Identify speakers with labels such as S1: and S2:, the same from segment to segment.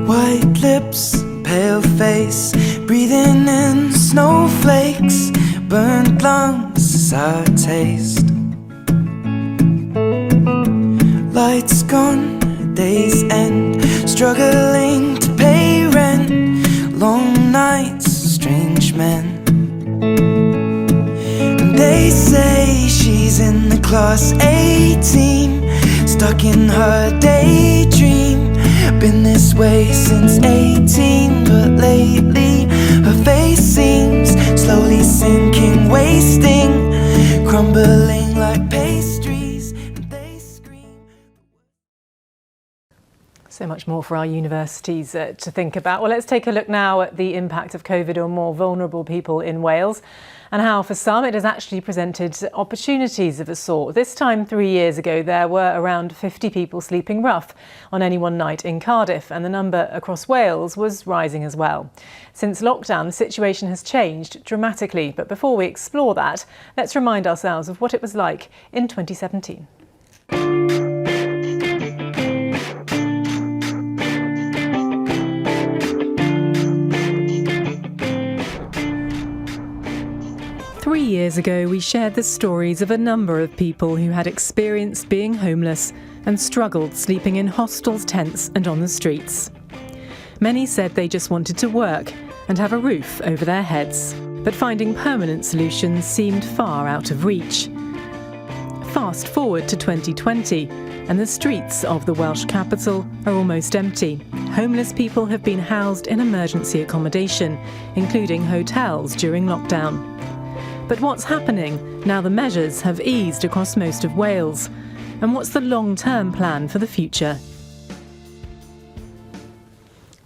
S1: White lips, pale face, breathing in snowflakes, burnt lungs as I taste. Lights gone, day's end, struggling to pay rent, long nights, strange men. And they say she's in the class A team, stuck in her daydream. Been this way since 18, but lately her face seems slowly sinking, wasting, crumbling like pastries, and they scream.
S2: So much more for our universities to think about. Well, let's take a look now at the impact of COVID on more vulnerable people in Wales, and how for some it has actually presented opportunities of a sort. This time 3 years ago, there were around 50 people sleeping rough on any one night in Cardiff, and the number across Wales was rising as well. Since lockdown, the situation has changed dramatically, but before we explore that, let's remind ourselves of what it was like in 2017. Three years ago, we shared the stories of a number of people who had experienced being homeless and struggled sleeping in hostels, tents and on the streets. Many said they just wanted to work and have a roof over their heads, but finding permanent solutions seemed far out of reach. Fast forward to 2020, and the streets of the Welsh capital are almost empty. Homeless people have been housed in emergency accommodation, including hotels during lockdown. But what's happening now the measures have eased across most of Wales? And what's the long-term plan for the future?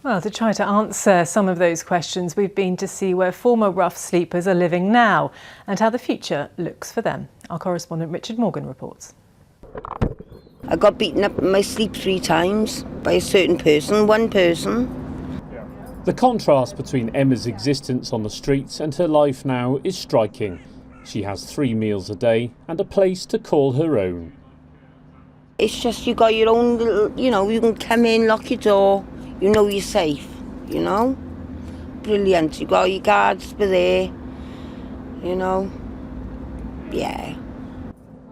S2: Well, to try to answer some of those questions, we've been to see where former rough sleepers are living now and how the future looks for them. Our correspondent Richard Morgan reports.
S3: I got beaten up in my sleep 3 times by a certain person, one person.
S4: The contrast between Emma's existence on the streets and her life now is striking. She has 3 meals a day and a place to call her own.
S3: It's just you got your own little, you can come in, lock your door, you know you're safe, Brilliant, you got your guards by there, yeah.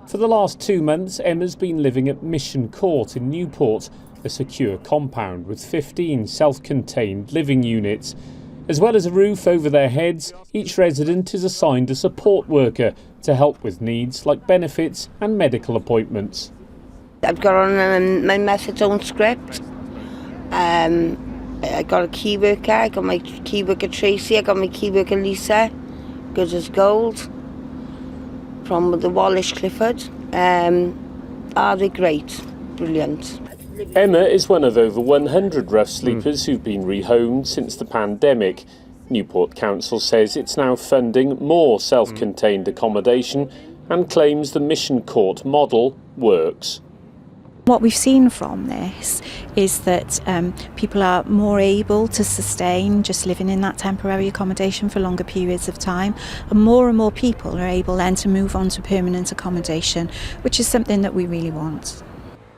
S4: For the last 2 months, Emma's been living at Mission Court in Newport, a secure compound with 15 self-contained living units. As well as a roof over their heads, each resident is assigned a support worker to help with needs like benefits and medical appointments.
S3: I've got on my methadone script. I got a key worker, I got my key worker Tracy, I got my key worker Lisa, good as gold, from the Wallace Clifford. They're great, brilliant.
S4: Emma is one of over 100 rough sleepers who've been rehomed since the pandemic. Newport Council says it's now funding more self-contained accommodation and claims the Mission Court model works.
S5: What we've seen from this is that people are more able to sustain just living in that temporary accommodation for longer periods of time, and more people are able then to move on to permanent accommodation, which is something that we really want.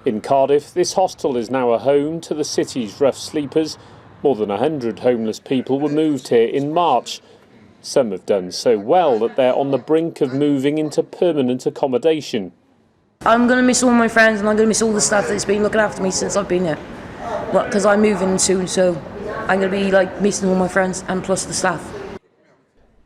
S4: In Cardiff, this hostel is now a home to the city's rough sleepers. More than 100 homeless people were moved here in March. Some have done so well that they're on the brink of moving into permanent accommodation.
S6: I'm going to miss all my friends, and I'm going to miss all the staff that's been looking after me since I've been here. Because I'm moving soon, so I'm going to be missing all my friends and plus the staff.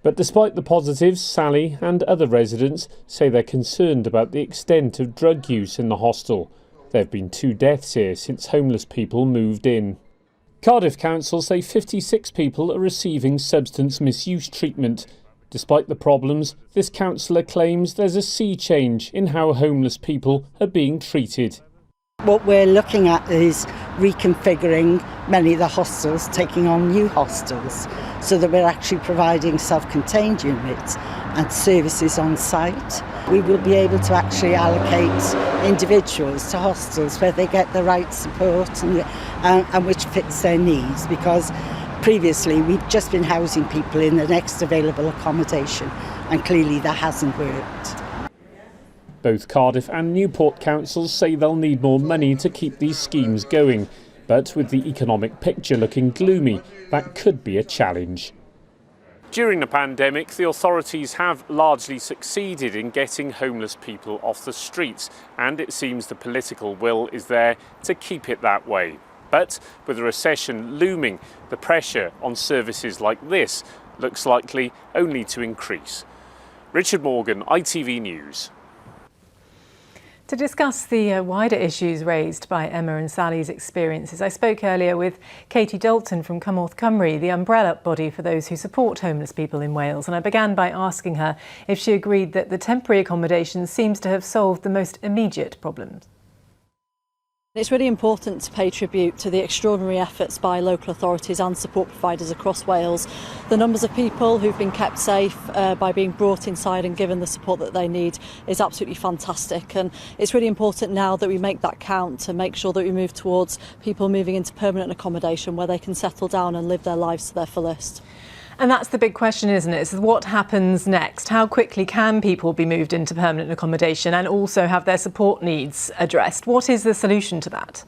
S4: But despite the positives, Sally and other residents say they're concerned about the extent of drug use in the hostel. There have been 2 deaths here since homeless people moved in. Cardiff Council say 56 people are receiving substance misuse treatment. Despite the problems, this councillor claims there's a sea change in how homeless people are being treated.
S7: What we're looking at is reconfiguring many of the hostels, taking on new hostels, so that we're actually providing self-contained units and services on site. We will be able to actually allocate individuals to hostels where they get the right support and which fits their needs, because Previously, we've just been housing people in the next available accommodation, and clearly that hasn't worked.
S4: Both Cardiff and Newport councils say they'll need more money to keep these schemes going, but with the economic picture looking gloomy, that could be a challenge. During the pandemic, the authorities have largely succeeded in getting homeless people off the streets, and it seems the political will is there to keep it that way. But with a recession looming, the pressure on services like this looks likely only to increase. Richard Morgan, ITV News.
S2: To discuss the wider issues raised by Emma and Sally's experiences, I spoke earlier with Katie Dalton from Cymorth Cymru, the umbrella body for those who support homeless people in Wales, and I began by asking her if she agreed that the temporary accommodation seems to have solved the most immediate problems.
S8: It's really important to pay tribute to the extraordinary efforts by local authorities and support providers across Wales. The numbers of people who've been kept safe by being brought inside and given the support that they need is absolutely fantastic, and it's really important now that we make that count to make sure that we move towards people moving into permanent accommodation where they can settle down and live their lives to their fullest.
S2: And that's the big question, isn't it? Is what happens next? How quickly can people be moved into permanent accommodation and also have their support needs addressed? What is the solution to that?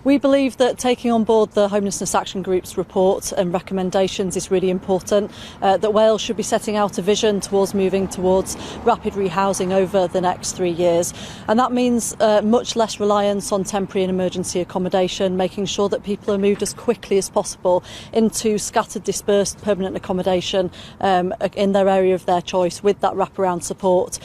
S8: We believe that taking on board the Homelessness Action Group's report and recommendations is really important, that Wales should be setting out a vision towards moving towards rapid rehousing over the next 3 years. And that means much less reliance on temporary and emergency accommodation, making sure that people are moved as quickly as possible into scattered, dispersed permanent accommodation in their area of their choice with that wraparound support.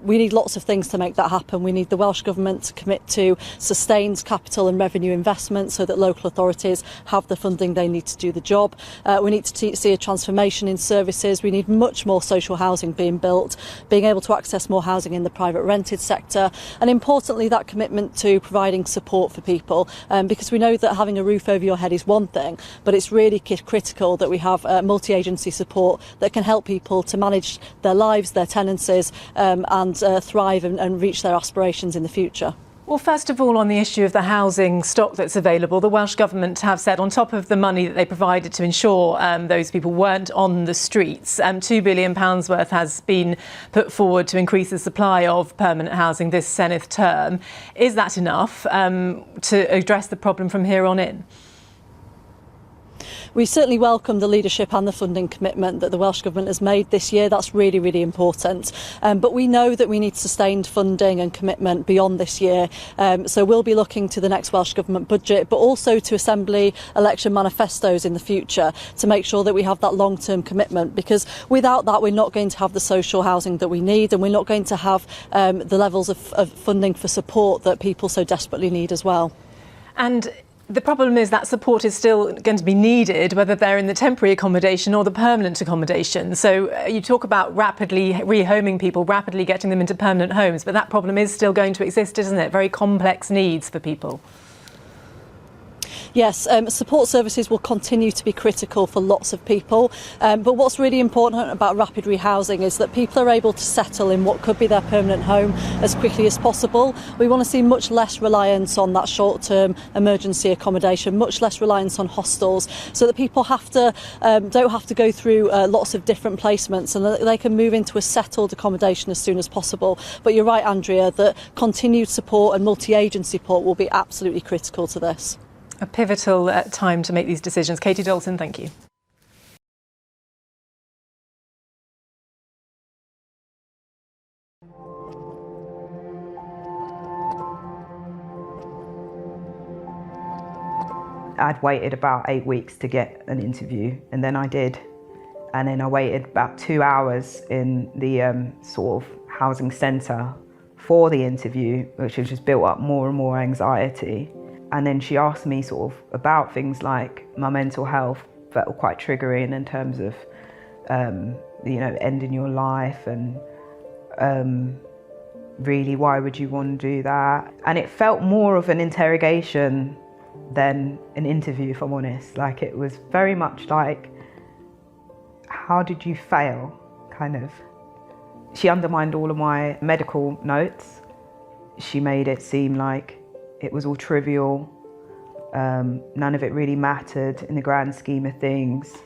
S8: We need lots of things to make that happen. We need the Welsh Government to commit to sustained capital and revenue investment so that local authorities have the funding they need to do the job. We need to see a transformation in services. We need much more social housing being built, being able to access more housing in the private rented sector, and importantly that commitment to providing support for people, because we know that having a roof over your head is one thing, but it's really critical that we have multi-agency support that can help people to manage their lives, their tenancies, and thrive and reach their aspirations in the future.
S2: Well, first of all, on the issue of the housing stock that's available, the Welsh Government have said, on top of the money that they provided to ensure those people weren't on the streets, £2 billion worth has been put forward to increase the supply of permanent housing this Senedd term. Is that enough to address the problem from here on in?
S8: We certainly welcome the leadership and the funding commitment that the Welsh Government has made this year. That's really, really important. But we know that we need sustained funding and commitment beyond this year. So we'll be looking to the next Welsh Government budget, but also to Assembly election manifestos in the future to make sure that we have that long-term commitment, because without that we're not going to have the social housing that we need, and we're not going to have the levels of funding for support that people so desperately need as well. And the problem is that support is still going to be needed, whether they're in the temporary accommodation or the permanent accommodation. So you talk about rapidly rehoming people, rapidly getting them into permanent homes, but that problem is still going to exist, isn't it? Very complex needs for people. Yes, support services will continue to be critical for lots of people, but what's really important about rapid rehousing is that people are able to settle in what could be their permanent home as quickly as possible. We want to see much less reliance on that short-term emergency accommodation, much less reliance on hostels, so that people don't have to go through lots of different placements, and that they can move into a settled accommodation as soon as possible. But you're right, Andrea, that continued support and multi-agency support will be absolutely critical to this.
S2: A pivotal time to make these decisions. Katie Dalton, thank you.
S9: I'd waited about 8 weeks to get an interview, and then I did. And then I waited about 2 hours in the sort of housing centre for the interview, which has just built up more and more anxiety. And then she asked me sort of about things like my mental health, felt quite triggering in terms of, ending your life and really, why would you want to do that? And it felt more of an interrogation than an interview, if I'm honest. Like, it was very much like, how did you fail, kind of. She undermined all of my medical notes. She made it seem like it was all trivial. None of it really mattered in the grand scheme of things.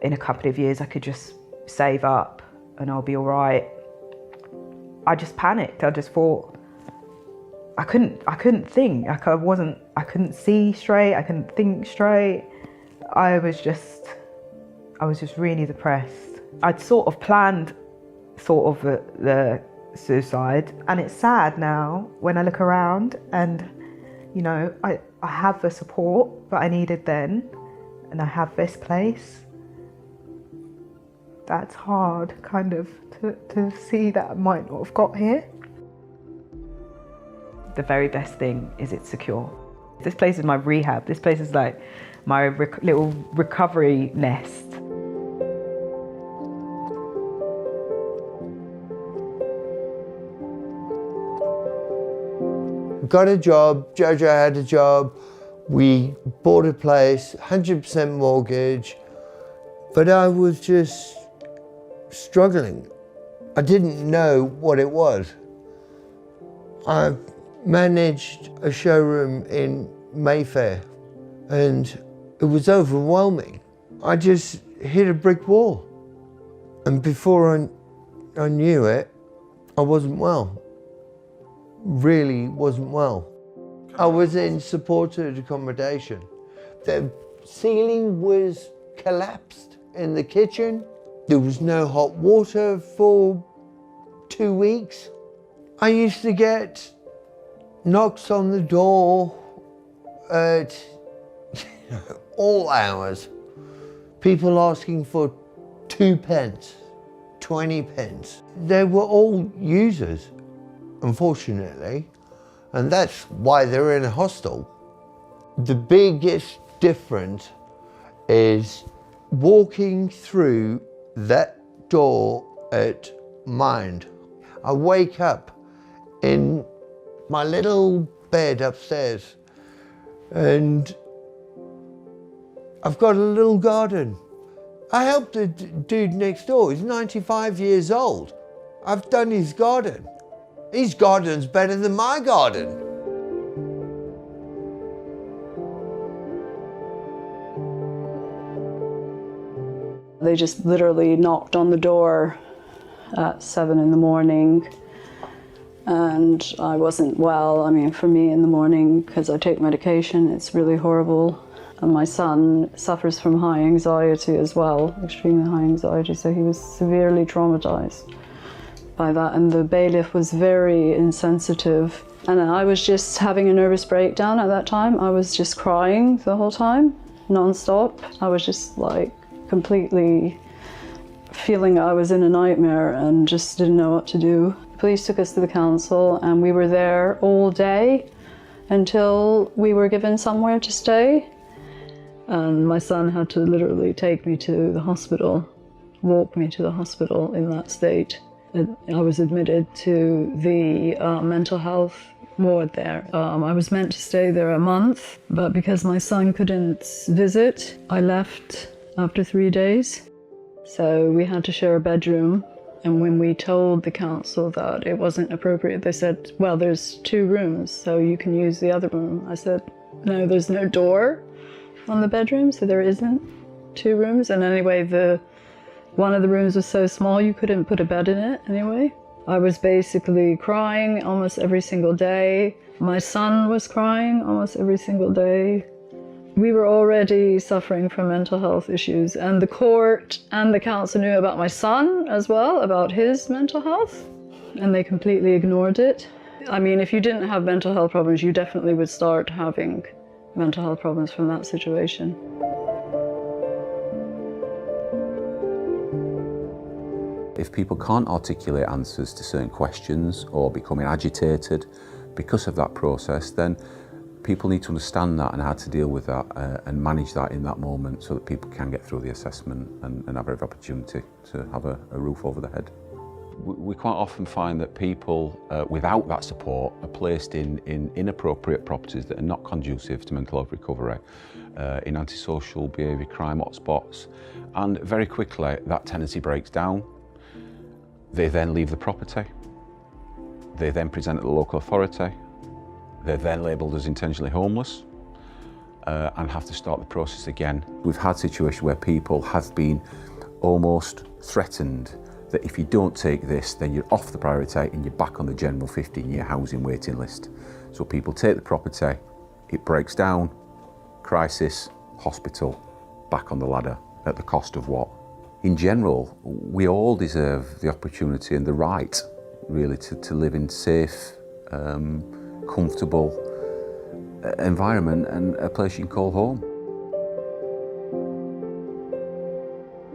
S9: In a couple of years I could just save up and I'll be all right. I just panicked. I just thought, I couldn't think. I couldn't see straight, I couldn't think straight. I was just really depressed. I'd sort of planned the suicide, and it's sad now when I look around and, you know, I have the support that I needed then, and I have this place. That's hard, kind of, to see that I might not have got here. The very best thing is it's secure. This place is my rehab. This place is like my little recovery nest.
S10: Got a job, Jojo had a job, we bought a place, 100% mortgage, but I was just struggling. I didn't know what it was. I managed a showroom in Mayfair and it was overwhelming. I just hit a brick wall, and before I knew it, I wasn't well. Really wasn't well. I was in supported accommodation. The ceiling was collapsed in the kitchen. There was no hot water for 2 weeks. I used to get knocks on the door at all hours. People asking for 2 pence, 20 pence. They were all users, unfortunately, and that's why they're in a hostel. The biggest difference is walking through that door at Mind. I wake up in my little bed upstairs and I've got a little garden. I helped the dude next door, he's 95 years old. I've done his garden. His garden's better than my garden.
S11: They just literally knocked on the door at 7 in the morning, and I wasn't well. I mean, for me in the morning, because I take medication, it's really horrible. And my son suffers from high anxiety as well, extremely high anxiety, so he was severely traumatized by that, and the bailiff was very insensitive. And I was just having a nervous breakdown at that time. I was just crying the whole time, non-stop. I was just like completely feeling I was in a nightmare and just didn't know what to do. The police took us to the council and we were there all day until we were given somewhere to stay. And my son had to literally take me to the hospital, walk me to the hospital in that state. I was admitted to the mental health ward there. I was meant to stay there a month, but because my son couldn't visit, I left after 3 days. So we had to share a bedroom. And when we told the council that it wasn't appropriate, they said, well, there's 2 rooms, so you can use the other room. I said, no, there's no door on the bedroom, so there isn't 2 rooms. And anyway, one of the rooms was so small you couldn't put a bed in it anyway. I was basically crying almost every single day. My son was crying almost every single day. We were already suffering from mental health issues, and the court and the council knew about my son as well, about his mental health, and they completely ignored it. I mean, if you didn't have mental health problems, you definitely would start having mental health problems from that situation.
S12: If people can't articulate answers to certain questions or becoming agitated because of that process, then people need to understand that and how to deal with that and manage that in that moment so that people can get through the assessment and have every opportunity to have a roof over their head. We quite often find that people without that support are placed in inappropriate properties that are not conducive to mental health recovery, in antisocial behaviour crime hotspots, and very quickly that tenancy breaks down. They then leave the property. They then present at the local authority. They're then labelled as intentionally homeless. and have to start the process again. We've had situations where people have been almost threatened that if you don't take this, then you're off the priority and you're back on the general 15-year housing waiting list. So people take the property, it breaks down, crisis, hospital, back on the ladder at the cost of what? In general, we all deserve the opportunity and the right, really, to live in safe, comfortable environment and a place you can call home.